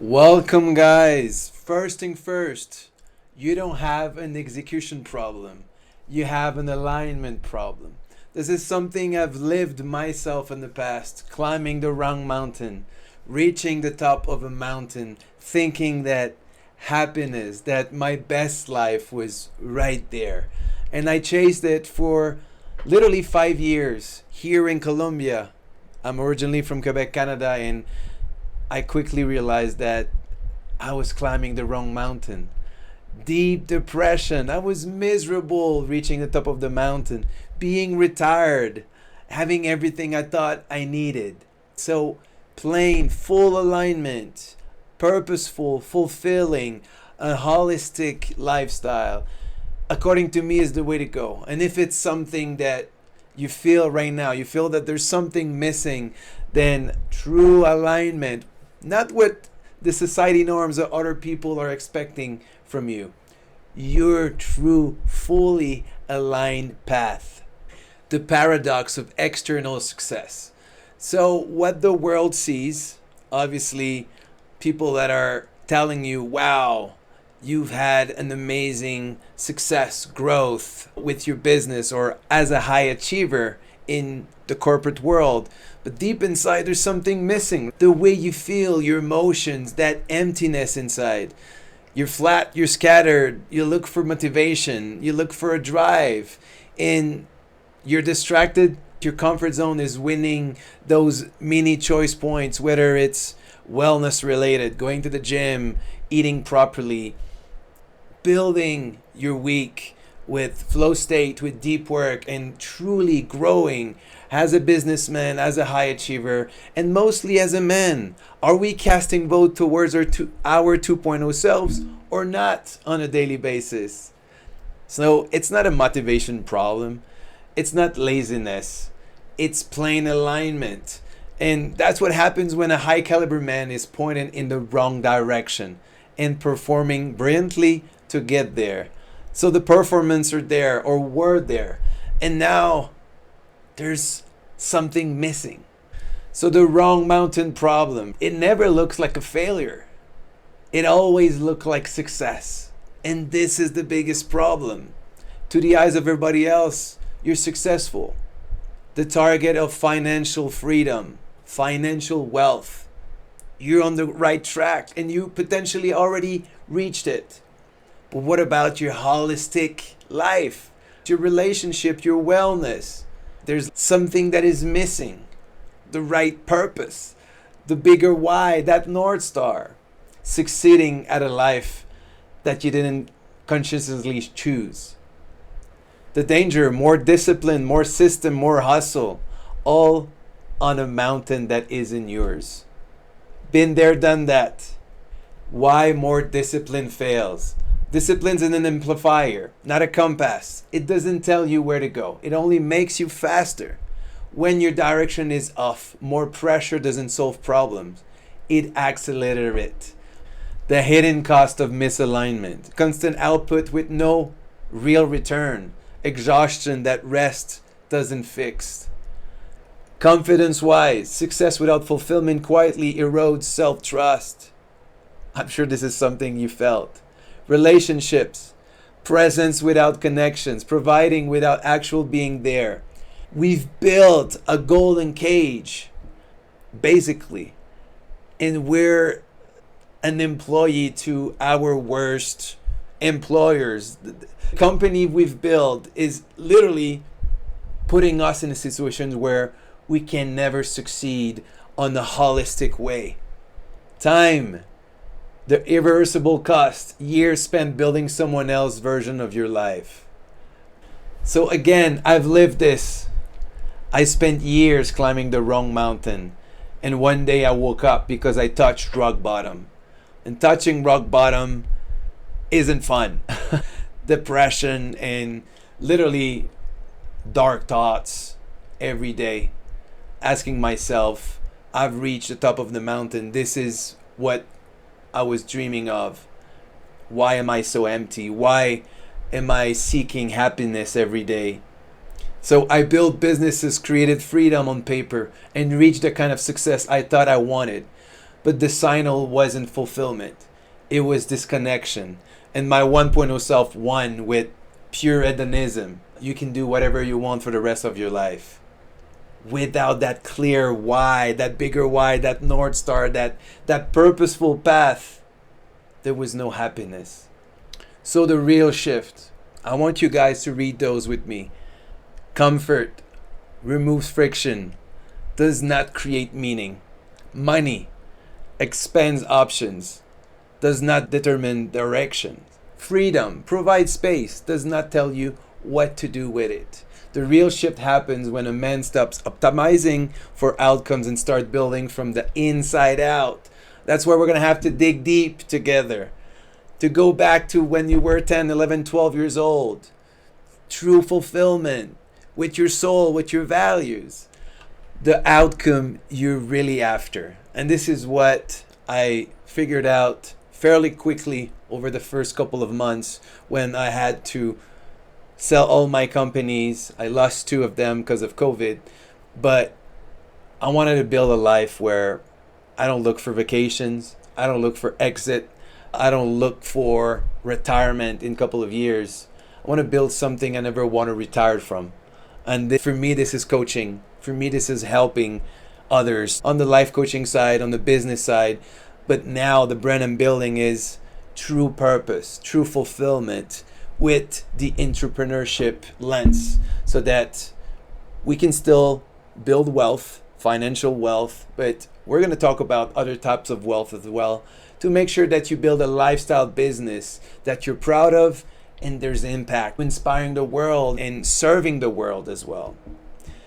Welcome, guys. First thing first, you don't have an execution problem, you have an alignment problem. This is something I've lived myself in the past, climbing the wrong mountain, reaching the top of a mountain, thinking that happiness, that my best life was right there. And I chased it for literally 5 years here in Colombia. I'm originally from Quebec, Canada, and I quickly realized that I was climbing the wrong mountain. Deep depression. I was miserable reaching the top of the mountain, being retired, having everything I thought I needed. So, plain, full alignment, purposeful, fulfilling, a holistic lifestyle, according to me, is the way to go. And if it's something that you feel right now, you feel that there's something missing, then true alignment, not what the society norms or other people are expecting from you, your true, fully aligned path. The paradox of external success. So, what the world sees, obviously, people that are telling you, wow, you've had an amazing success, growth with your business or as a high achiever in the corporate world. But deep inside, there's something missing. The way you feel, your emotions, that emptiness inside. You're flat, you're scattered, you look for motivation, you look for a drive, and you're distracted. Your comfort zone is winning those mini choice points, whether it's wellness related, going to the gym, eating properly, building your week with flow state, with deep work, and truly growing as a businessman, as a high achiever, and mostly as a man. Are we casting vote towards our 2.0 selves or not on a daily basis? So it's not a motivation problem. It's not laziness. It's plain alignment. And that's what happens when a high caliber man is pointed in the wrong direction and performing brilliantly to get there. So the performance are there or were there. And now there's something missing. So the wrong mountain problem, it never looks like a failure. It always looks like success. And this is the biggest problem. To the eyes of everybody else, you're successful. The target of financial freedom, financial wealth. You're on the right track and you potentially already reached it. But what about your holistic life, your relationship, your wellness? There's something that is missing. The right purpose, the bigger why, that North Star. Succeeding at a life that you didn't consciously choose. The danger, more discipline, more system, more hustle, all on a mountain that isn't yours. Been there, done that. Why more discipline fails? Discipline's an amplifier, not a compass. It doesn't tell you where to go. It only makes you faster. When your direction is off, more pressure doesn't solve problems. It accelerates it. The hidden cost of misalignment. Constant output with no real return. Exhaustion that rest doesn't fix. Confidence-wise, success without fulfillment quietly erodes self-trust. I'm sure this is something you felt. Relationships, presence without connections, providing without actual being there. We've built a golden cage, basically, and we're an employee to our worst employers. The company we've built is literally putting us in a situation where we can never succeed on a holistic way. Time, the irreversible cost, years spent building someone else's version of your life. So again, I've lived this. I spent years climbing the wrong mountain. And one day I woke up because I touched rock bottom. And touching rock bottom isn't fun. Depression and literally dark thoughts every day. Asking myself, I've reached the top of the mountain. This is what I was dreaming of. Why am I so empty? Why am I seeking happiness every day? So I built businesses, created freedom on paper, and reached the kind of success I thought I wanted. but the signal wasn't fulfillment. It was disconnection. And my 1.0 self won with pure hedonism. You can do whatever you want for the rest of your life. Without that clear why, that bigger why, that North Star, that purposeful path, there was no happiness. So the real shift, I want you guys to read those with me. Comfort removes friction, does not create meaning. Money expands options, does not determine direction. Freedom provides space, does not tell you what to do with it. The real shift happens when a man stops optimizing for outcomes and start building from the inside out. That's where we're going to have to dig deep together. To go back to when you were 10, 11, 12 years old. True fulfillment with your soul, with your values. The outcome you're really after. And this is what I figured out fairly quickly over the first couple of months when I had to sell all my companies. I lost 2 of them because of COVID. But I wanted to build a life where I don't look for vacations. I don't look for exit. I don't look for retirement in a couple of years. I want to build something I never want to retire from. And for me, this is coaching. For me, this is helping others on the life coaching side, on the business side. But now the brand I'm building is true purpose, true fulfillment with the entrepreneurship lens so that we can still build wealth, financial wealth, but we're going to talk about other types of wealth as well to make sure that you build a lifestyle business that you're proud of and there's impact, inspiring the world and serving the world as well.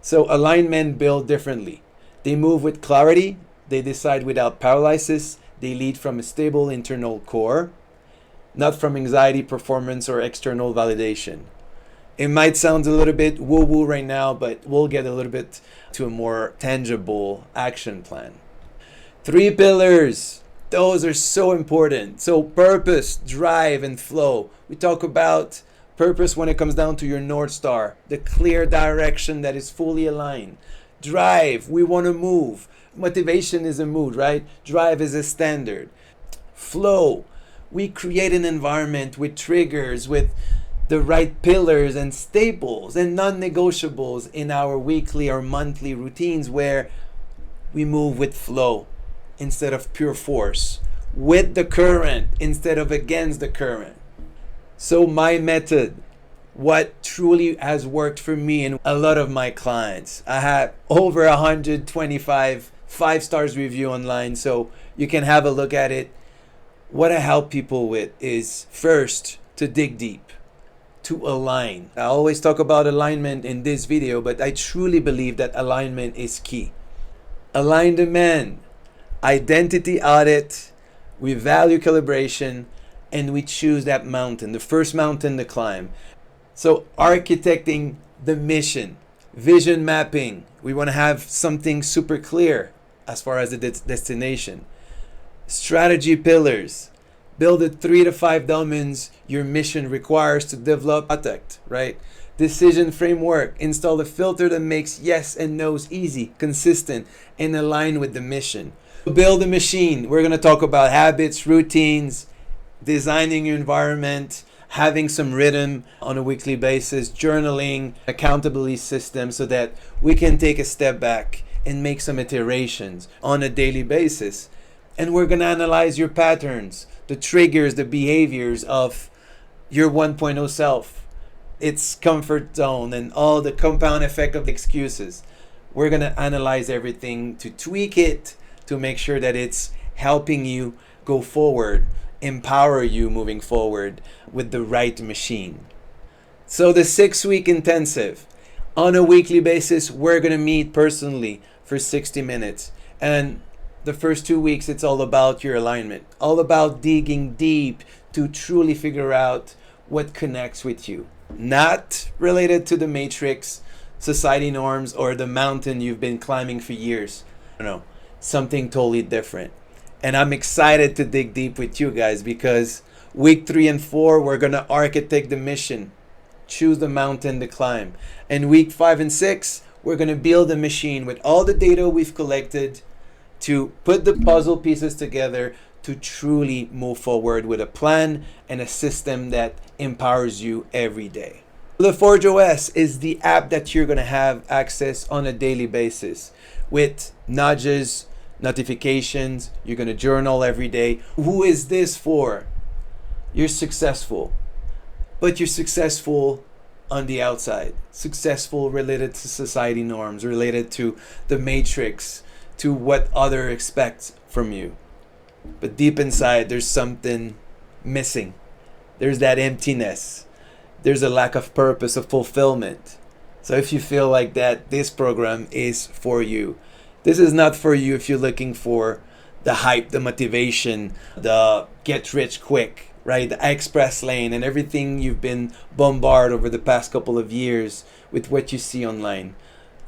So aligned men build differently. They move with clarity. They decide without paralysis. They lead from a stable internal core, not from anxiety, performance, or external validation. It might sound a little bit woo-woo right now, but we'll get a little bit to a more tangible action plan. 3 pillars. Those are so important. So purpose, drive, and flow. We talk about purpose when it comes down to your North Star, the clear direction that is fully aligned. Drive, we want to move. Motivation is a mood, right? Drive is a standard. Flow, we create an environment with triggers, with the right pillars and staples and non-negotiables in our weekly or monthly routines where we move with flow instead of pure force, with the current instead of against the current. So my method, what truly has worked for me and a lot of my clients, I have over 125 5 stars review online, so you can have a look at it. What I help people with is first to dig deep, to align. I always talk about alignment in this video, but I truly believe that alignment is key. Align the man, identity audit, we value calibration, and we choose that mountain, the first mountain to climb. So architecting the mission, vision mapping, we want to have something super clear as far as the destination. Strategy pillars, build the 3 to 5 diamonds your mission requires to develop product, right? Decision framework, install a filter that makes yes and no's easy, consistent, and aligned with the mission. Build a machine. We're going to talk about habits, routines, designing your environment, having some rhythm on a weekly basis, journaling, accountability system so that we can take a step back and make some iterations on a daily basis. And we're going to analyze your patterns, the triggers, the behaviors of your 1.0 self, its comfort zone, and all the compound effect of excuses. We're going to analyze everything to tweak it to make sure that it's helping you go forward, empower you moving forward with the right machine. So the 6-week intensive, on a weekly basis, we're going to meet personally for 60 minutes. And the first 2 weeks, it's all about your alignment, all about digging deep to truly figure out what connects with you. Not related to the matrix, society norms, or the mountain you've been climbing for years. No, something totally different. And I'm excited to dig deep with you guys because week 3 and 4, we're going to architect the mission, choose the mountain to climb. And week 5 and 6, we're going to build a machine with all the data we've collected to put the puzzle pieces together to truly move forward with a plan and a system that empowers you every day. The Forge OS is the app that you're going to have access on a daily basis with nudges, notifications. You're going to journal every day. Who is this for? You're successful, but you're successful on the outside, successful related to society norms, related to the matrix, to what others expect from you. But deep inside, there's something missing. There's that emptiness. There's a lack of purpose, of fulfillment. So if you feel like that, this program is for you. This is not for you if you're looking for the hype, the motivation, the get rich quick, right? The express lane and everything you've been bombarded over the past couple of years with what you see online.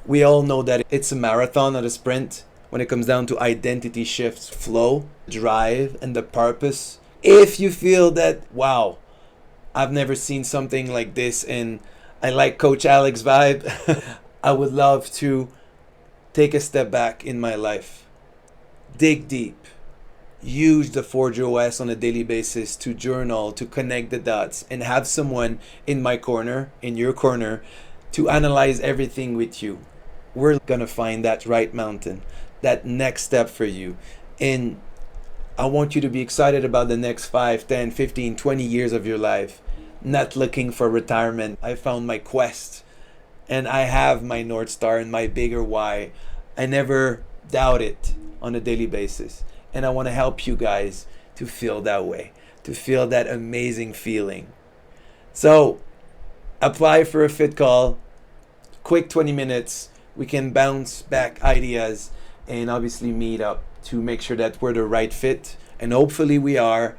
We all know that it's a marathon, not a sprint. When it comes down to identity shifts, flow, drive, and the purpose. If you feel that, wow, I've never seen something like this and I like Coach Alex vibe, I would love to take a step back in my life. Dig deep. Use the Forge OS on a daily basis to journal, to connect the dots, and have someone in my corner, in your corner, to analyze everything with you. We're going to find that right mountain, that next step for you. And I want you to be excited about the next 5, 10, 15, 20 years of your life. Not looking for retirement. I found my quest and I have my North Star and my bigger why. I never doubt it on a daily basis. And I want to help you guys to feel that way, to feel that amazing feeling. So apply for a fit call, quick 20 minutes. We can bounce back ideas and obviously meet up to make sure that we're the right fit. And hopefully we are.